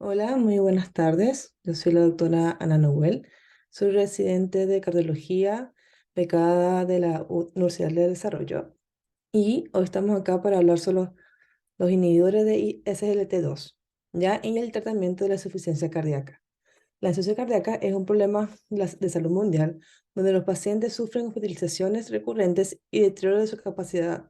Hola, muy buenas tardes. Yo soy la doctora Ana Noel. Soy residente de cardiología becada de la Universidad del Desarrollo y hoy estamos acá para hablar sobre los inhibidores de SGLT2, ya en el tratamiento de la insuficiencia cardíaca. La insuficiencia cardíaca es un problema de salud mundial donde los pacientes sufren hospitalizaciones recurrentes y deterioro de su capacidad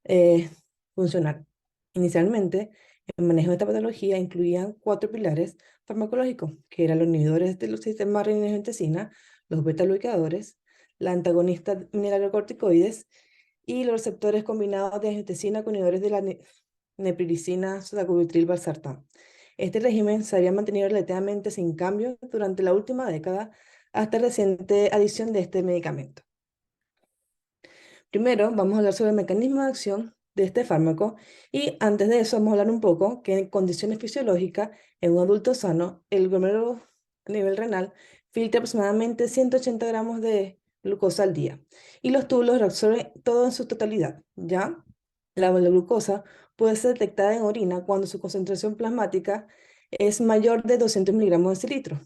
eh, funcional. Inicialmente, el manejo de esta patología incluía cuatro pilares farmacológicos, que eran los inhibidores de los sistemas renina-angiotensina, los beta-bloqueadores, la antagonista mineralocorticoides y los receptores combinados de angiotensina con inhibidores de la neprilisina, sotagliflozin, valsartán. Este régimen se había mantenido relativamente sin cambio durante la última década hasta la reciente adición de este medicamento. Primero, vamos a hablar sobre el mecanismo de acción de este fármaco y antes de eso vamos a hablar un poco que en condiciones fisiológicas, en un adulto sano, el glomérulo a nivel renal filtra aproximadamente 180 gramos de glucosa al día y los túbulos reabsorben todo en su totalidad, ¿ya? La glucosa puede ser detectada en orina cuando su concentración plasmática es mayor de 200 miligramos de cilitro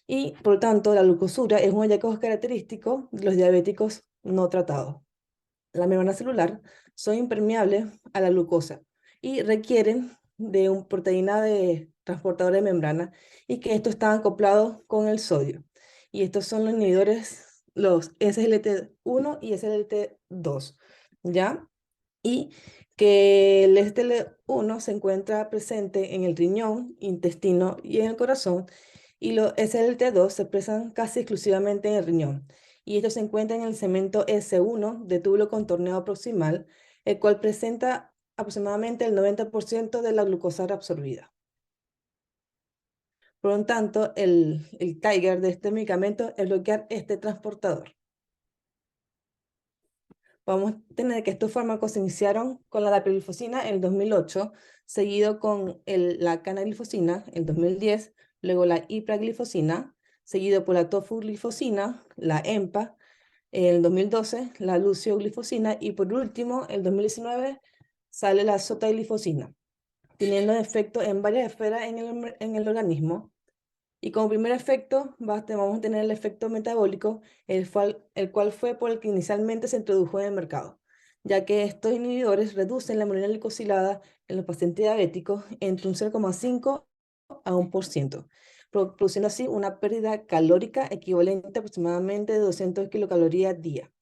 y, por lo tanto, la glucosura es un hallazgo característico de los diabéticos no tratados. La membrana celular son impermeables a la glucosa y requieren de una proteína de transportador de membrana y que estos están acoplados con el sodio. Y estos son los inhibidores, los SGLT1 y SGLT2, ¿ya? Y que el SGLT1 se encuentra presente en el riñón, intestino y en el corazón, y los SGLT2 se expresan casi exclusivamente en el riñón y esto se encuentra en el segmento S1 de túbulo contorneado proximal, el cual presenta aproximadamente el 90% de la glucosa absorbida. Por lo tanto, el trigger de este medicamento es bloquear este transportador. Vamos a tener que estos fármacos se iniciaron con la dapagliflozina en el 2008, seguido con la canagliflozina en el 2010, luego la ipragliflozina, seguido por la tofagliflozina, la EMPA, en el 2012 la lucioglifosina y por último, en el 2019 sale la sotaglifosina, teniendo efecto en varias esferas en el organismo. Y como primer efecto vamos a tener el efecto metabólico, el cual fue por el que inicialmente se introdujo en el mercado, ya que estos inhibidores reducen la hemoglobina glicosilada en los pacientes diabéticos entre un 0,5 a 1%, produciendo así una pérdida calórica equivalente a aproximadamente 200 kilocalorías día.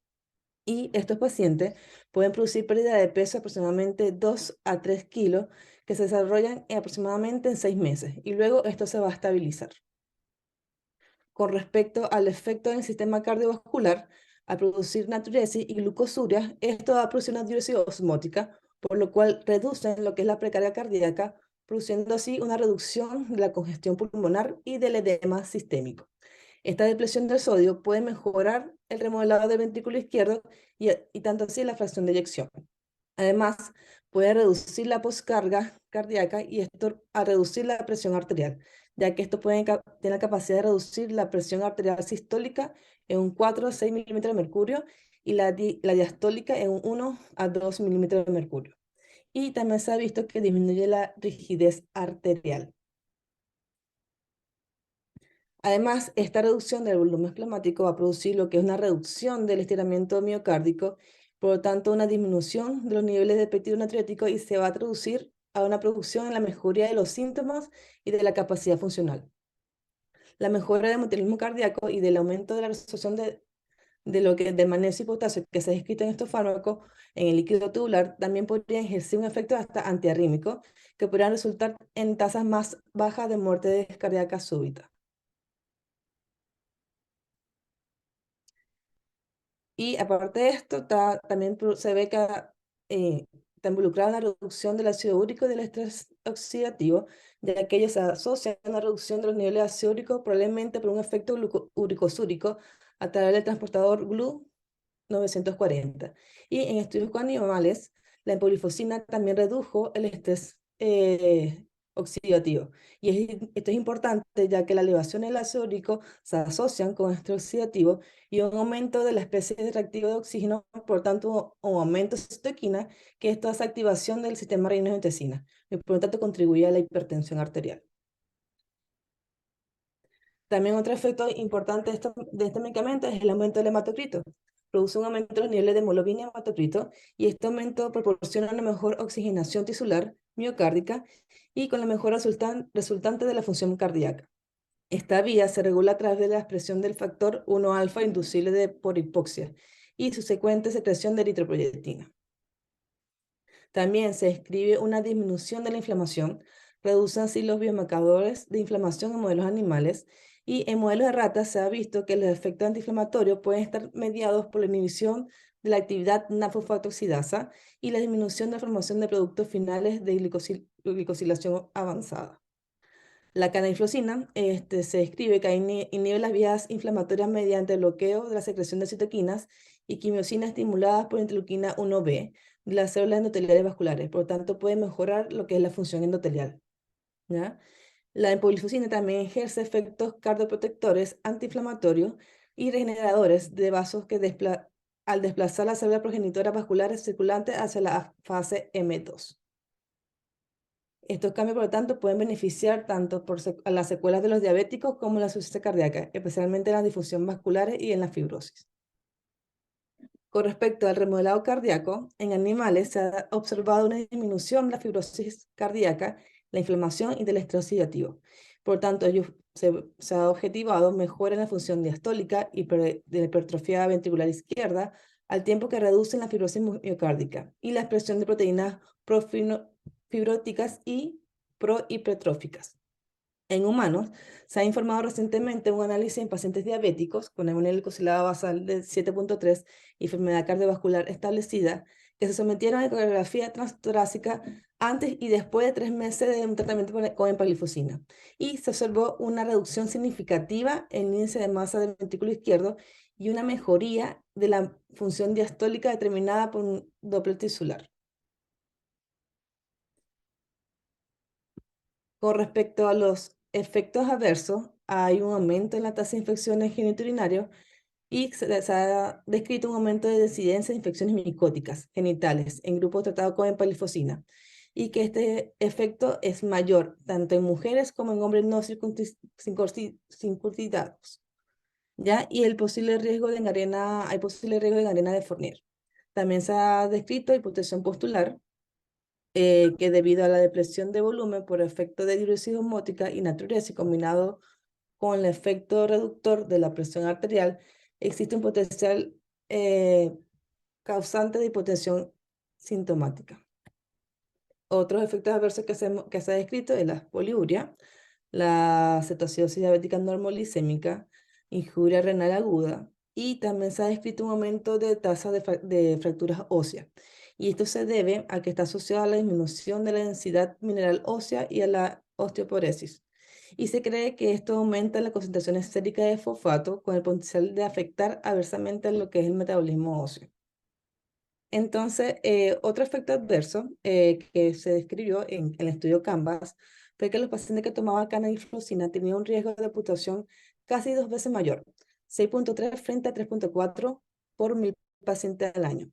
Y estos pacientes pueden producir pérdida de peso de aproximadamente 2 a 3 kilos que se desarrollan aproximadamente en 6 meses y luego esto se va a estabilizar. Con respecto al efecto en el sistema cardiovascular, al producir natriuresis y glucosuria, esto va a producir una diuresis osmótica, por lo cual reducen lo que es la precarga cardíaca, produciendo así una reducción de la congestión pulmonar y del edema sistémico. Esta depresión del sodio puede mejorar el remodelado del ventrículo izquierdo y tanto así la fracción de eyección. Además, puede reducir la poscarga cardíaca y esto a reducir la presión arterial, ya que esto puede tener la capacidad de reducir la presión arterial sistólica en un 4 a 6 milímetros de mercurio y la diastólica en un 1 a 2 milímetros de mercurio. Y también se ha visto que disminuye la rigidez arterial. Además, esta reducción del volumen plasmático va a producir lo que es una reducción del estiramiento miocárdico, por lo tanto, una disminución de los niveles de péptido natriúrtico y se va a traducir a una producción en la mejoría de los síntomas y de la capacidad funcional. La mejora del metabolismo cardíaco y del aumento de la resolución del magnesio y potasio que se ha descrito en estos fármacos en el líquido tubular también podría ejercer un efecto hasta antiarrítmico que podrían resultar en tasas más bajas de muerte cardíaca súbita. Y aparte de esto, también se ve que está involucrada en la reducción del ácido úrico y del estrés oxidativo, ya que ellos se asocian a una reducción de los niveles de ácido úrico, probablemente por un efecto uricosúrico a través del transportador GLU 940. Y en estudios con animales, la empolifosina también redujo el estrés oxidativo. Y esto es importante ya que la elevación del ácido úrico se asocian con estrés oxidativo y un aumento de la especie de reactivo de oxígeno, por tanto, un aumento de citoquina, que esto hace activación del sistema renina-angiotensina y por lo tanto contribuye a la hipertensión arterial. También otro efecto importante de este medicamento es el aumento del hematocrito. Produce un aumento de los niveles de hemoglobina y hematocrito, y este aumento proporciona una mejor oxigenación tisular miocárdica y con la mejora resultante de la función cardíaca. Esta vía se regula a través de la expresión del factor 1 alfa inducible por hipoxia y subsecuente secreción de eritropoyetina. También se describe una disminución de la inflamación, reducen así los biomarcadores de inflamación en modelos animales, y en modelos de ratas se ha visto que los efectos antiinflamatorios pueden estar mediados por la inhibición de la actividad nafosfatooxidasa y la disminución de la formación de productos finales de glicosilación avanzada. La canagliflozina se describe que inhibe las vías inflamatorias mediante el bloqueo de la secreción de citoquinas y quimiosinas estimuladas por interleuquina 1B de las células endoteliales vasculares. Por lo tanto, puede mejorar lo que es la función endotelial, ¿ya? La empagliflozina también ejerce efectos cardioprotectores, antiinflamatorios y regeneradores de vasos al desplazar las células progenitoras vasculares circulantes hacia la fase M2. Estos cambios, por lo tanto, pueden beneficiar tanto a las secuelas de los diabéticos como la insuficiencia cardíaca, especialmente en la difusión vasculares y en la fibrosis. Con respecto al remodelado cardíaco, en animales se ha observado una disminución de la fibrosis cardíaca, la inflamación y del estrés oxidativo. Por lo tanto, se ha objetivado mejora en la función diastólica y de la hipertrofia ventricular izquierda, al tiempo que reducen la fibrosis miocárdica y la expresión de proteínas fibróticas y prohipertróficas. En humanos, se ha informado recientemente un análisis en pacientes diabéticos con una glicosilada basal de 7.3 y enfermedad cardiovascular establecida, que se sometieron a ecografía transtorácica antes y después de 3 meses de un tratamiento con empagliflozina. Y se observó una reducción significativa en el índice de masa del ventrículo izquierdo y una mejoría de la función diastólica determinada por un Doppler tisular. Con respecto a los efectos adversos, hay un aumento en la tasa de infecciones genitourinarias y se ha descrito un aumento de incidencia de infecciones micóticas genitales en grupos tratados con empagliflozina, y que este efecto es mayor tanto en mujeres como en hombres no circuncidados, ¿ya? Y el posible riesgo de gangrena, hay posible riesgo de gangrena de Fournier. También se ha descrito hipotensión postular, que debido a la depresión de volumen por efecto de diuresis osmótica y natriuresis combinado con el efecto reductor de la presión arterial, existe un potencial causante de hipotensión sintomática. Otros efectos adversos que se ha descrito es la poliuria, la cetoacidosis diabética normoglicémica, injuria renal aguda, y también se ha descrito un aumento de tasa de fracturas óseas. Y esto se debe a que está asociado a la disminución de la densidad mineral ósea y a la osteoporosis. Y se cree que esto aumenta la concentración sérica de fosfato con el potencial de afectar adversamente a lo que es el metabolismo óseo. Entonces, otro efecto adverso que se describió en el estudio Canvas fue que los pacientes que tomaban canagliflozina tenían un riesgo de amputación casi 2 veces mayor, 6.3 frente a 3.4 por 1000 pacientes al año.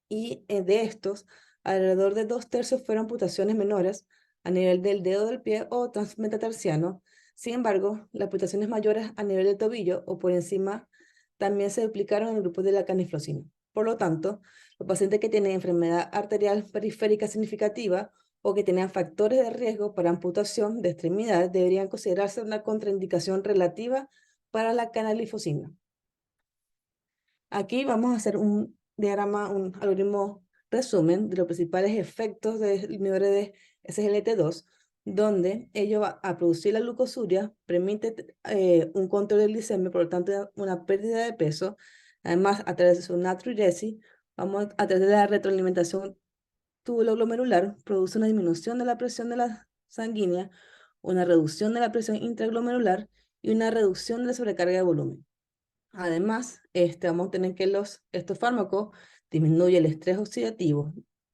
Y de estos, alrededor de 2/3 fueron amputaciones menores a nivel del dedo del pie o transmetatarsiano. Sin embargo, las amputaciones mayores a nivel del tobillo o por encima también se duplicaron en el grupo de la canagliflozina. Por lo tanto, los pacientes que tienen enfermedad arterial periférica significativa o que tenían factores de riesgo para amputación de extremidades deberían considerarse una contraindicación relativa para la canagliflozina. Aquí vamos a hacer un diagrama, un algoritmo resumen de los principales efectos del inhibidor de SGLT2, donde ello va a producir la glucosuria, permite un control del glicemia, por lo tanto una pérdida de peso. Además, a través de su natriuresis, a través de la retroalimentación tubuloglomerular, produce una disminución de la presión de la sanguínea, una reducción de la presión intraglomerular y una reducción de la sobrecarga de volumen. Además, vamos a tener que estos fármacos disminuyen el estrés oxidativo,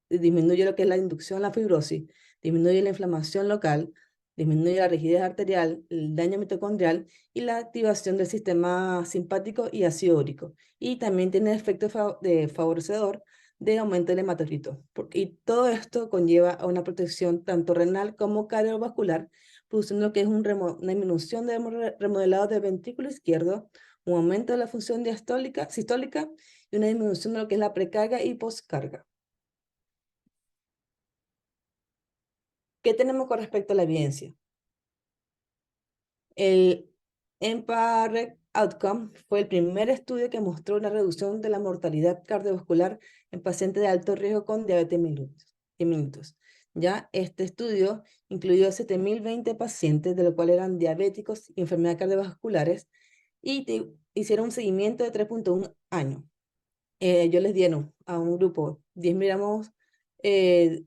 disminuye lo que es la inducción a la fibrosis, disminuye la inflamación local, disminuye la rigidez arterial, el daño mitocondrial y la activación del sistema simpático y ácido úrico. Y también tiene efecto favorecedor de aumento del hematocrito. Y todo esto conlleva a una protección tanto renal como cardiovascular, produciendo lo que es una disminución del remodelado del ventrículo izquierdo, un aumento de la función sistólica y una disminución de lo que es la precarga y postcarga. ¿Qué tenemos con respecto a la evidencia? El EMPA-REG Outcome fue el primer estudio que mostró una reducción de la mortalidad cardiovascular en pacientes de alto riesgo con diabetes mellitus. Ya este estudio incluyó 7.020 pacientes, de los cuales eran diabéticos y enfermedades cardiovasculares, y hicieron un seguimiento de 3.1 años. Ellos les dieron a un grupo 10 miligramos de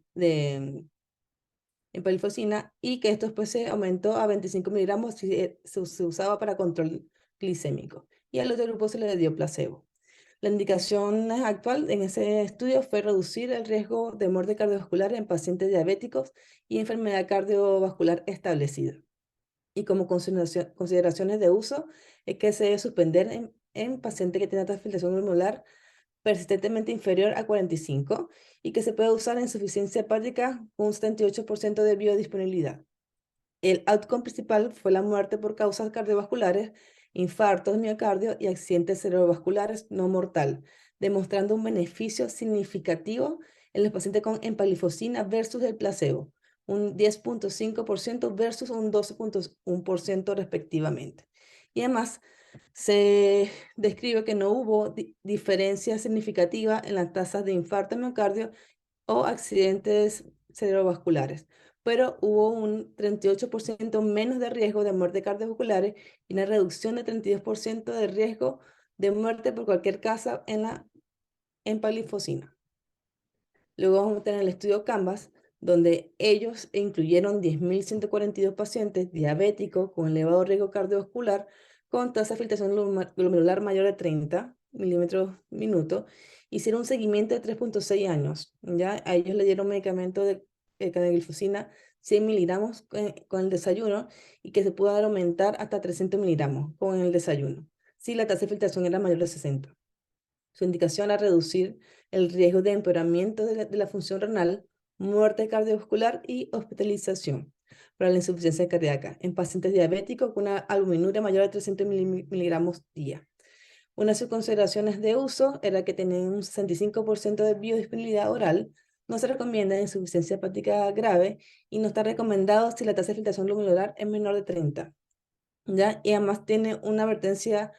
empagliflozina y que esto después se aumentó a 25 miligramos si se usaba para control glicémico. Y al otro grupo se le dio placebo. La indicación actual en ese estudio fue reducir el riesgo de muerte cardiovascular en pacientes diabéticos y enfermedad cardiovascular establecida. Y como consideraciones de uso es que se debe suspender en pacientes que tienen alta filtración glomerular persistentemente inferior a 45 y que se puede usar en insuficiencia hepática con un 78% de biodisponibilidad. El outcome principal fue la muerte por causas cardiovasculares, infartos de miocardio y accidentes cerebrovasculares no mortal, demostrando un beneficio significativo en los pacientes con empagliflozina versus el placebo, un 10.5% versus un 12.1% respectivamente. Y además, se describe que no hubo diferencia significativa en las tasas de infarto de miocardio o accidentes cerebrovasculares, pero hubo un 38% menos de riesgo de muerte cardiovasculares y una reducción de 32% de riesgo de muerte por cualquier causa en la empagliflozina. Luego vamos a tener el estudio Canvas, donde ellos incluyeron 10.142 pacientes diabéticos con elevado riesgo cardiovascular con tasa de filtración glomerular mayor de 30 milímetros minuto. Hicieron un seguimiento de 3.6 años. ¿Ya? A ellos le dieron medicamento de canagliflozina 100 miligramos con el desayuno y que se pudo aumentar hasta 300 miligramos con el desayuno, si la tasa de filtración era mayor de 60. Su indicación era reducir el riesgo de empeoramiento de la función renal, muerte cardiovascular y hospitalización para la insuficiencia cardíaca en pacientes diabéticos con una albuminuria mayor de 300 miligramos día. Una de sus consideraciones de uso era que tenían un 65% de biodisponibilidad oral, no se recomienda en insuficiencia hepática grave y no está recomendado si la tasa de filtración glomerular es menor de 30. ¿Ya? Y además tiene una advertencia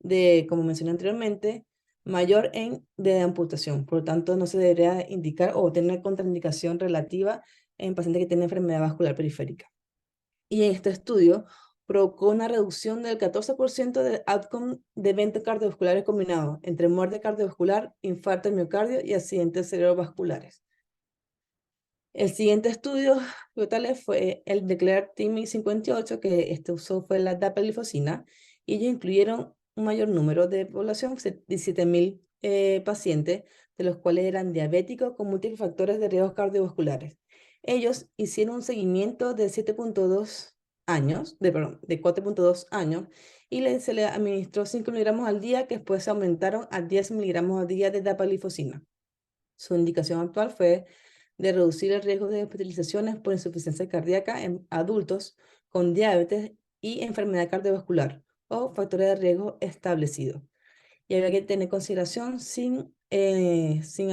de, como mencioné anteriormente, mayor de amputación. Por lo tanto, no se debería indicar o tener contraindicación relativa en pacientes que tienen enfermedad vascular periférica. Y en este estudio provocó una reducción del 14% del outcome de eventos cardiovasculares combinados entre muerte cardiovascular, infarto de miocardio y accidentes cerebrovasculares. El siguiente estudio total fue el Declare TIMI 58, que este usó fue la dapagliflozina, y ellos incluyeron un mayor número de población, 17.000 pacientes, de los cuales eran diabéticos con múltiples factores de riesgo cardiovasculares. Ellos hicieron un seguimiento de 7.2 años, de 4.2 años, y se le administró 5 miligramos al día, que después se aumentaron a 10 miligramos al día de dapagliflozina. Su indicación actual fue de reducir el riesgo de hospitalizaciones por insuficiencia cardíaca en adultos con diabetes y enfermedad cardiovascular o factores de riesgo establecidos. Y había que tener consideración sin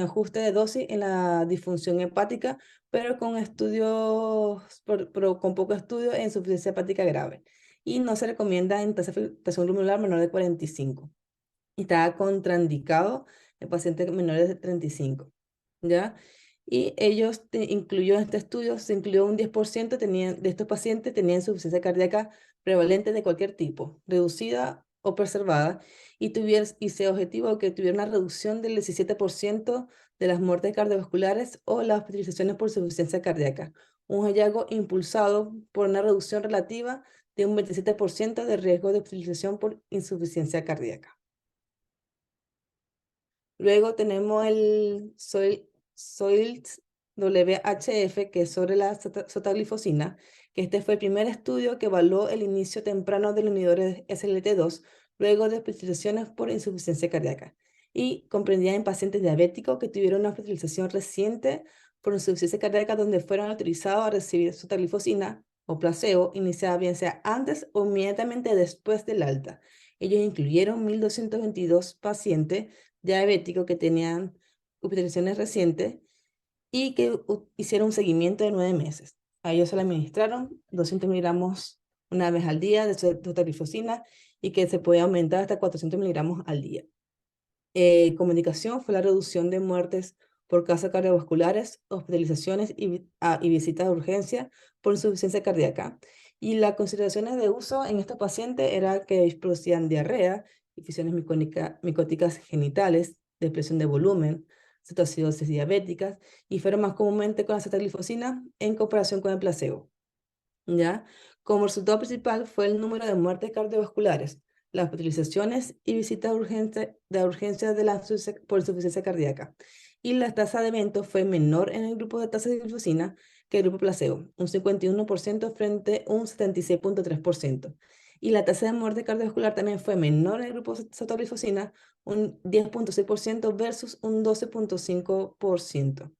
ajuste de dosis en la disfunción hepática, pero con estudios, pero con poco estudio en insuficiencia hepática grave. Y no se recomienda en tasa de filtración glomerular menor de 45. Y estaba contraindicado en pacientes menores de 35. ¿Ya? Y ellos incluyó en este estudio, se incluyó un 10% de estos pacientes tenían insuficiencia cardíaca prevalente de cualquier tipo, reducida o preservada, y se objetivo que tuviera una reducción del 17% de las muertes cardiovasculares o las hospitalizaciones por insuficiencia cardíaca, un hallazgo impulsado por una reducción relativa de un 27% de riesgo de hospitalización por insuficiencia cardíaca. Luego tenemos el SOILS WHF, que es sobre la sotaglifosina, que este fue el primer estudio que evaluó el inicio temprano de los inhibidores SLT2 luego de hospitalizaciones por insuficiencia cardíaca y comprendía en pacientes diabéticos que tuvieron una hospitalización reciente por insuficiencia cardíaca donde fueron autorizados a recibir sotaglifosina o placebo iniciada bien sea antes o inmediatamente después del alta. Ellos incluyeron 1.222 pacientes diabéticos que tenían hospitalizaciones recientes y que hicieron un seguimiento de 9 meses. A ellos se le administraron 200 miligramos una vez al día de sotaglifosina y que se puede aumentar hasta 400 miligramos al día. Como indicación fue la reducción de muertes por causas cardiovasculares, hospitalizaciones y visitas de urgencia por insuficiencia cardíaca. Y las consideraciones de uso en estos pacientes era que producían diarrea, infusiones micóticas genitales, depresión de volumen, cetoacidosis diabéticas, y fueron más comúnmente con la cetaglifosina en comparación con el placebo. ¿Ya? Como resultado principal fue el número de muertes cardiovasculares, las hospitalizaciones y visitas de urgencia por insuficiencia cardíaca. Y la tasa de evento fue menor en el grupo de tasa de glifosina que el grupo placebo, un 51% frente a un 76,3%. Y la tasa de muerte cardiovascular también fue menor en el grupo de sotaglifosina, un 10,6% versus un 12,5%,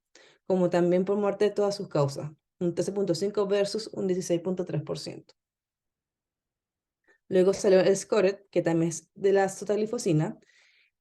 como también por muerte de todas sus causas, un 13,5 versus un 16,3%. Luego salió el SCORED, que también es de la sotaglifosina,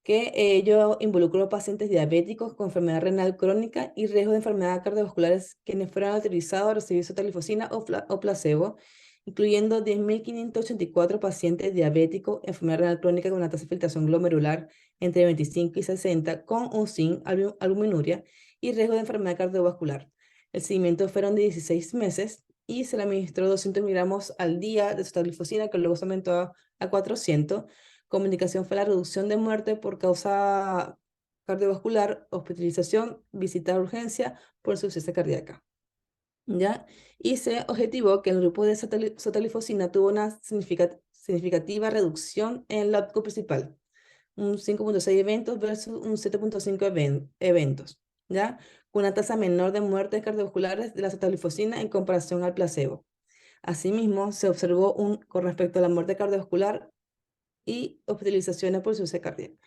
que ello involucró pacientes diabéticos con enfermedad renal crónica y riesgo de enfermedades cardiovasculares quienes fueron autorizados a recibir sotaglifosina o placebo, incluyendo 10.584 pacientes diabéticos, enfermedad renal crónica con una tasa de filtración glomerular entre 25 y 60, con un zinc, albuminuria y riesgo de enfermedad cardiovascular. El seguimiento fueron de 16 meses y se le administró 200 miligramos al día de sotaglifosina, que luego se aumentó a 400. Como indicación fue la reducción de muerte por causa cardiovascular, hospitalización, visita de urgencia por insuficiencia cardíaca. ¿Ya? Y se objetivó que el grupo de sotaglifosina tuvo una significativa reducción en el outcome principal, un 5,6 eventos versus un 7,5 eventos, ¿ya? Con una tasa menor de muertes cardiovasculares de la sotaglifosina en comparación al placebo. Asimismo, se observó con respecto a la muerte cardiovascular y hospitalizaciones por insuficiencia cardíaca.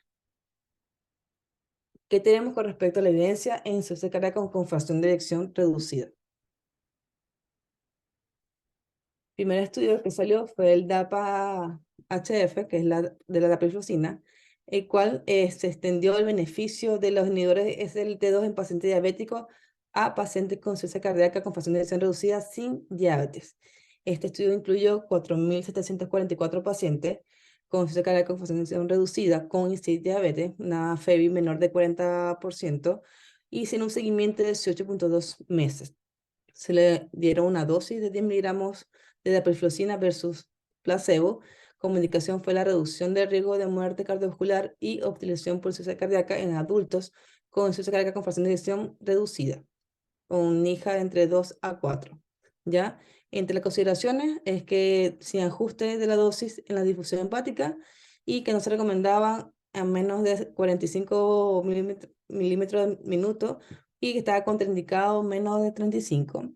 ¿Qué tenemos con respecto a la evidencia en insuficiencia cardíaca con fracción de eyección reducida? El primer estudio que salió fue el DAPA-HF, que es de la dapagliflozina, el cual se extendió el beneficio de los inhibidores SGLT2 en pacientes diabéticos a pacientes con insuficiencia cardíaca con fracción de eyección reducida sin diabetes. Este estudio incluyó 4.744 pacientes con insuficiencia cardíaca con fracción de eyección reducida con y sin diabetes, una FEBI menor de 40%, y sin un seguimiento de 18,2 meses. Se le dieron una dosis de 10 miligramos de dapagliflozina versus placebo. Como indicación fue la reducción del riesgo de muerte cardiovascular y hospitalización por insuficiencia cardíaca en adultos con insuficiencia cardíaca con fracción de eyección reducida, con NIJA de entre 2 a 4. ¿Ya? Entre las consideraciones es que sin ajuste de la dosis en la difusión hepática y que no se recomendaba a menos de 45 milímetros de minuto y que estaba contraindicado menos de 35.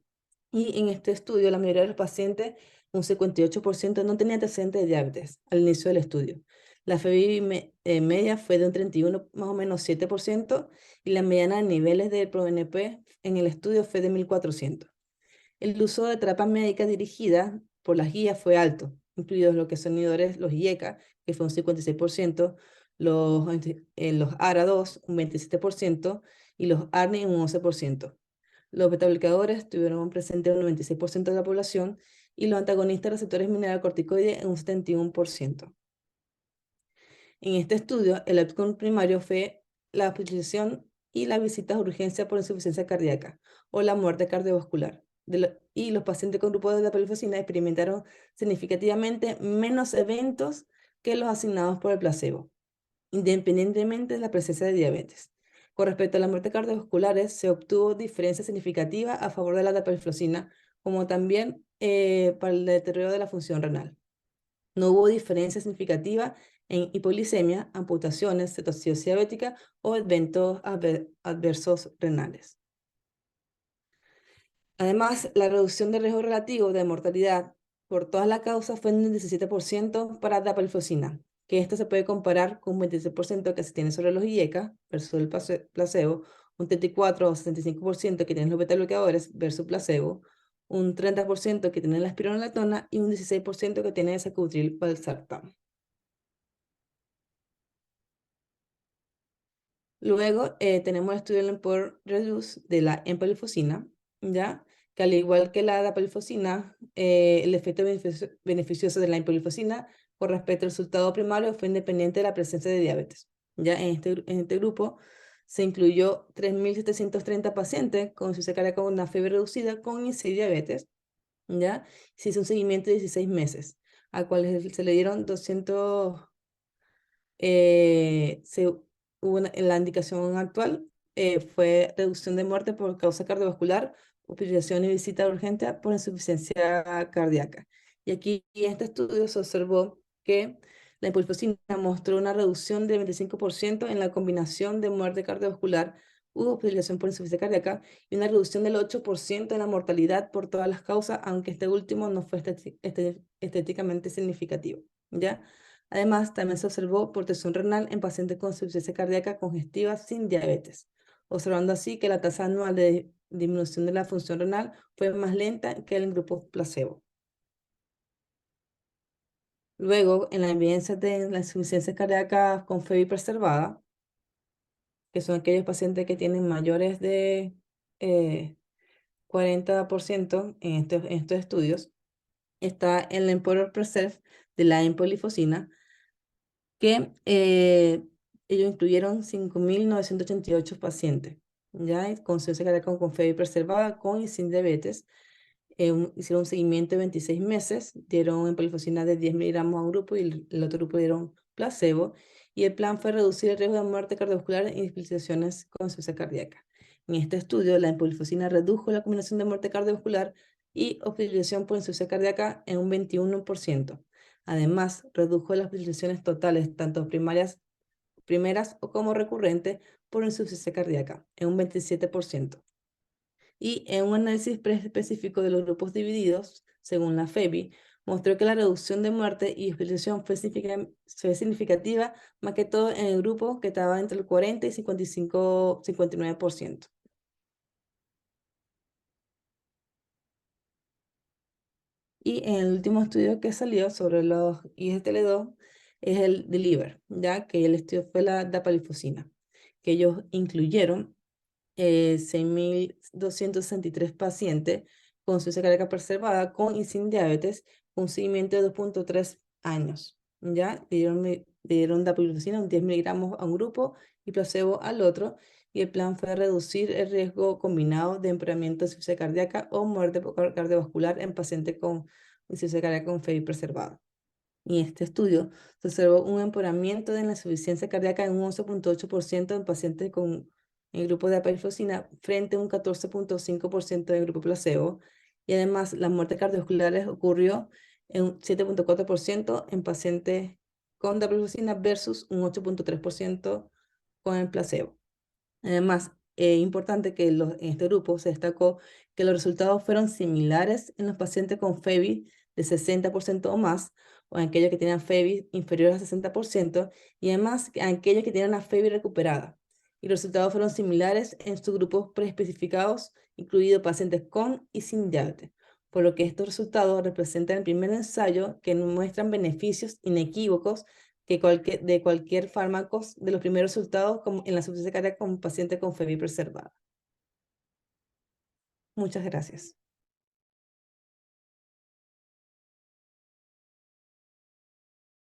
Y en este estudio, la mayoría de los pacientes, un 58%, no tenía antecedentes de diabetes al inicio del estudio. La FEBI media fue de un 31, más o menos 7%, y la mediana de niveles de ProNP en el estudio fue de 1.400. El uso de terapias médicas dirigidas por las guías fue alto, incluidos los que son inhibidores, los IECA, que fue un 56%, los ARA2, un 27%, y los ARNI, un 11%. Los beta-bloqueadores tuvieron presente un 96% de la población y los antagonistas receptores mineralocorticoides en un 71%. En este estudio, el outcome primario fue la hospitalización y las visitas de urgencia por insuficiencia cardíaca o la muerte cardiovascular. Y los pacientes con grupo de dapagliflozina experimentaron significativamente menos eventos que los asignados por el placebo, independientemente de la presencia de diabetes. Con respecto a las muertes cardiovasculares, se obtuvo diferencia significativa a favor de la dapagliflozina, como también para el deterioro de la función renal. No hubo diferencia significativa en hipoglicemia, amputaciones, cetoacidosis diabética o eventos adversos renales. Además, la reducción del riesgo relativo de mortalidad por todas las causas fue un 17% para dapagliflozina, que esto se puede comparar con un 26% que se tiene sobre los IECA versus el placebo, un 34 o 65% que tienen los beta bloqueadores versus placebo, un 30% que tiene la espironolactona y un 16% que tiene sacubitril valsartán. Luego tenemos el estudio del Empor Reduce de la empagliflozina, ¿ya? Que al igual que la dapagliflozina, el efecto beneficioso de la empagliflozina con respecto al resultado primario fue independiente de la presencia de diabetes. Ya en este grupo se incluyó 3.730 pacientes con insuficiencia cardíaca con una fiebre reducida con inicio de diabetes, ¿ya? Se hizo un seguimiento de 16 meses, a cuales se le dieron 200 la indicación actual fue reducción de muerte por causa cardiovascular, hospitalización y visita urgente por insuficiencia cardíaca. Y aquí en este estudio se observó que la hipofosina mostró una reducción del 25% en la combinación de muerte cardiovascular, hubo hospitalización por insuficiencia cardíaca y una reducción del 8% en la mortalidad por todas las causas, aunque este último no fue estéticamente significativo, ¿ya? Además, también se observó protección renal en pacientes con insuficiencia cardíaca congestiva sin diabetes, observando así que la tasa anual de disminución de la función renal fue más lenta que en el grupo placebo. Luego, en la evidencia de la insuficiencia cardíaca con FEBI preservada, que son aquellos pacientes que tienen mayores de 40% en estos estudios, está el Empower Preserve de la empolifosina, que ellos incluyeron 5.988 pacientes, ¿ya? Con insuficiencia cardíaca con FEBI preservada, con y sin diabetes. Hicieron un seguimiento de 26 meses, dieron empalifosina de 10 miligramos a un grupo y el otro grupo dieron placebo. Y el plan fue reducir el riesgo de muerte cardiovascular y hospitalizaciones con insuficiencia cardíaca. En este estudio, la empalifosina redujo la combinación de muerte cardiovascular y hospitalización por insuficiencia cardíaca en un 21%. Además, redujo las hospitalizaciones totales, tanto primeras o como recurrentes, por insuficiencia cardíaca en un 27%. Y en un análisis específico de los grupos divididos, según la FEBI, mostró que la reducción de muerte y hospitalización fue significativa, más que todo en el grupo que estaba entre el 40 y 59%. Y en el último estudio que salió sobre los ISTL2 es el DELIVER, ya que el estudio fue la dapagliflozina, que ellos incluyeron 6.263 pacientes con insuficiencia cardíaca preservada con y sin diabetes, con un seguimiento de 2.3 años. ¿Ya? Le dieron dapagliflozina, un 10 miligramos a un grupo y placebo al otro. Y el plan fue reducir el riesgo combinado de empeoramiento de insuficiencia cardíaca o muerte cardiovascular en pacientes con insuficiencia cardíaca con FEBI preservada. Y en este estudio se observó un empeoramiento de la insuficiencia cardíaca en un 11.8% en pacientes con el grupo de apelfosina frente a un 14.5% del grupo placebo. Y además, la muerte cardiovasculares ocurrió en un 7.4% en pacientes con dapagliflozina versus un 8.3% con el placebo. Además, es importante que en este grupo se destacó que los resultados fueron similares en los pacientes con FEBI de 60% o más, o en aquellos que tenían FEBI inferior a 60%, y además en aquellos que tenían una FEBI recuperada. Y los resultados fueron similares en sus grupos preespecificados, incluidos pacientes con y sin diabetes, por lo que estos resultados representan el primer ensayo que muestran beneficios inequívocos de cualquier fármaco de los primeros resultados como en la insuficiencia cardíaca con paciente con FEBI preservada. Muchas gracias.